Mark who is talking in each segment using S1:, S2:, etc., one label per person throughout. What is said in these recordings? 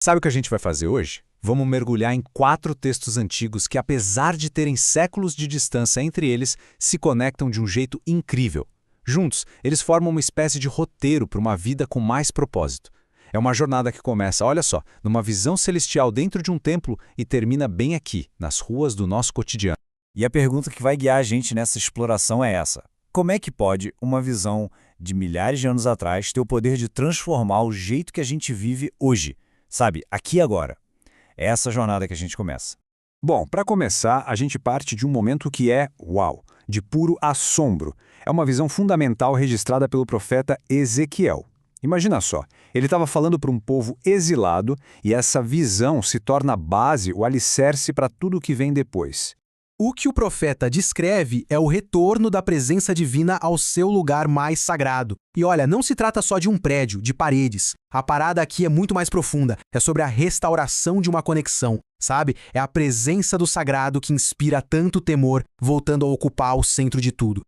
S1: Sabe o que a gente vai fazer hoje? Vamos mergulhar em 4 textos antigos que, apesar de terem séculos de distância entre eles, se conectam de um jeito incrível. Juntos, eles formam uma espécie de roteiro para uma vida com mais propósito. É uma jornada que começa, olha só, numa visão celestial dentro de um templo e termina bem aqui, nas ruas do nosso cotidiano.
S2: E a pergunta que vai guiar a gente nessa exploração é essa: como é que pode uma visão de milhares de anos atrás ter o poder de transformar o jeito que a gente vive hoje? Sabe, aqui e agora. É essa jornada que a gente começa.
S3: Bom, para começar, a gente parte de um momento que é, uau, de puro assombro. É uma visão fundamental registrada pelo profeta Ezequiel. Imagina só, ele estava falando para um povo exilado e essa visão se torna a base, o alicerce para tudo o que vem depois.
S4: O que o profeta descreve é o retorno da presença divina ao seu lugar mais sagrado. E olha, não se trata só de um prédio, de paredes. A parada aqui é muito mais profunda. É sobre a restauração de uma conexão, sabe? É a presença do sagrado que inspira tanto temor, voltando a ocupar o centro de tudo.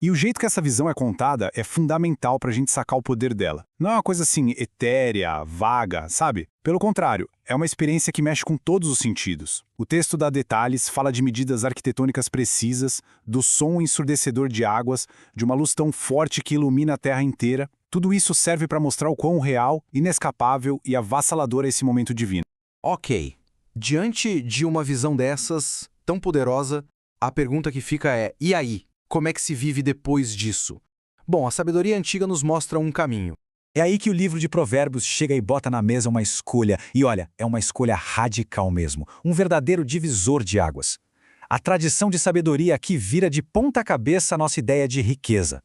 S3: E o jeito que essa visão é contada é fundamental para a gente sacar o poder dela. Não é uma coisa assim etérea, vaga, sabe? Pelo contrário, é uma experiência que mexe com todos os sentidos. O texto dá detalhes, fala de medidas arquitetônicas precisas, do som ensurdecedor de águas, de uma luz tão forte que ilumina a terra inteira. Tudo isso serve para mostrar o quão real, inescapável e avassalador é esse momento divino.
S4: Ok. Diante de uma visão dessas, tão poderosa, a pergunta que fica é: e aí? Como é que se vive depois disso? Bom, a sabedoria antiga nos mostra um caminho.
S2: É aí que o livro de Provérbios chega e bota na mesa uma escolha. E olha, é uma escolha radical mesmo. Um verdadeiro divisor de águas. A tradição de sabedoria aqui vira de ponta cabeça a nossa ideia de riqueza.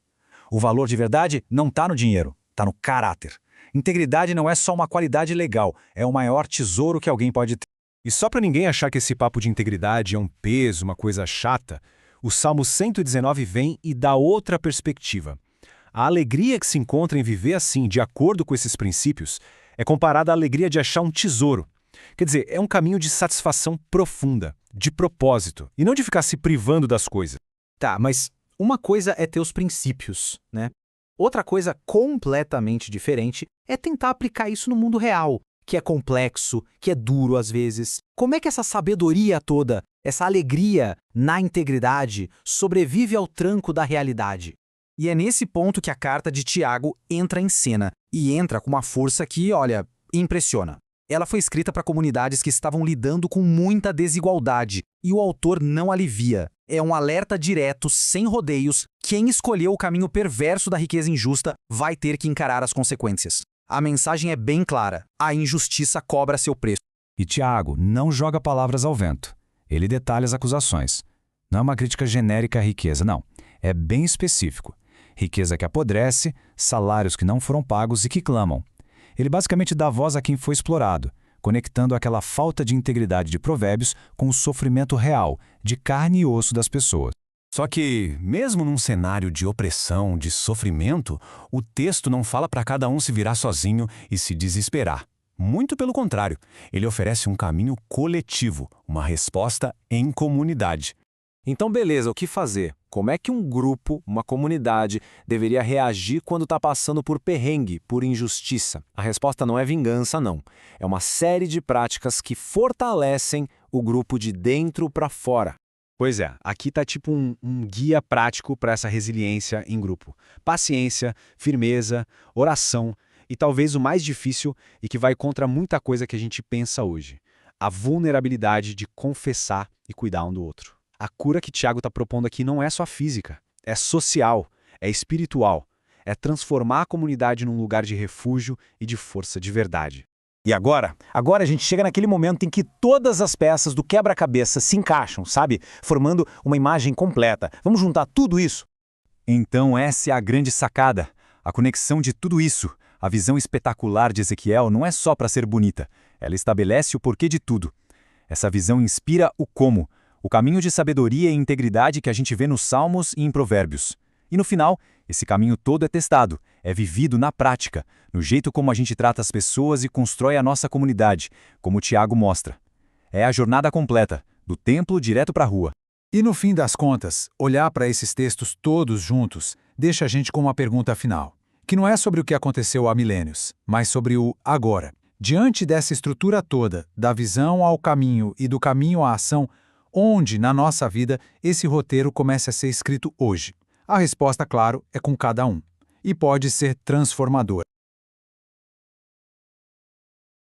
S2: O valor de verdade não está no dinheiro, está no caráter. Integridade não é só uma qualidade legal, é o maior tesouro que alguém pode ter.
S1: E só para ninguém achar que esse papo de integridade é um peso, uma coisa chata, o Salmo 119 vem e dá outra perspectiva. A alegria que se encontra em viver assim, de acordo com esses princípios, é comparada à alegria de achar um tesouro. Quer dizer, é um caminho de satisfação profunda, de propósito, e não de ficar se privando das coisas.
S4: Tá, mas uma coisa é ter os princípios, né? Outra coisa completamente diferente é tentar aplicar isso no mundo real, que é complexo, que é duro às vezes. Como é que essa sabedoria toda, essa alegria na integridade, sobrevive ao tranco da realidade? E é nesse ponto que a carta de Tiago entra em cena, e entra com uma força que, olha, impressiona. Ela foi escrita para comunidades que estavam lidando com muita desigualdade, e o autor não alivia. É um alerta direto, sem rodeios: quem escolheu o caminho perverso da riqueza injusta vai ter que encarar as consequências. A mensagem é bem clara: a injustiça cobra seu preço.
S2: E Tiago não joga palavras ao vento. Ele detalha as acusações. Não é uma crítica genérica à riqueza, não. É bem específico. Riqueza que apodrece, salários que não foram pagos e que clamam. Ele basicamente dá voz a quem foi explorado, conectando aquela falta de integridade de Provérbios com o sofrimento real, de carne e osso das pessoas.
S5: Só que, mesmo num cenário de opressão, de sofrimento, o texto não fala para cada um se virar sozinho e se desesperar. Muito pelo contrário, ele oferece um caminho coletivo, uma resposta em comunidade.
S1: Então, beleza, o que fazer? Como é que um grupo, uma comunidade, deveria reagir quando está passando por perrengue, por injustiça? A resposta não é vingança, não. É uma série de práticas que fortalecem o grupo de dentro para fora. Pois é, aqui está tipo um guia prático para essa resiliência em grupo. Paciência, firmeza, oração e talvez o mais difícil e que vai contra muita coisa que a gente pensa hoje: a vulnerabilidade de confessar e cuidar um do outro. A cura que Tiago está propondo aqui não é só física, é social, é espiritual, é transformar a comunidade num lugar de refúgio e de força de verdade.
S2: E agora a gente chega naquele momento em que todas as peças do quebra-cabeça se encaixam, sabe? Formando uma imagem completa. Vamos juntar tudo isso? Então essa é a grande sacada, a conexão de tudo isso. A visão espetacular de Ezequiel não é só para ser bonita, ela estabelece o porquê de tudo. Essa visão inspira o como, o caminho de sabedoria e integridade que a gente vê nos Salmos e em Provérbios. E no final, esse caminho todo é testado, é vivido na prática, no jeito como a gente trata as pessoas e constrói a nossa comunidade, como o Tiago mostra. É a jornada completa, do templo direto para a rua.
S3: E no fim das contas, olhar para esses textos todos juntos deixa a gente com uma pergunta final, que não é sobre o que aconteceu há milênios, mas sobre o agora. Diante dessa estrutura toda, da visão ao caminho e do caminho à ação, onde, na nossa vida, esse roteiro começa a ser escrito hoje? A resposta, claro, é com cada um. E pode ser transformador.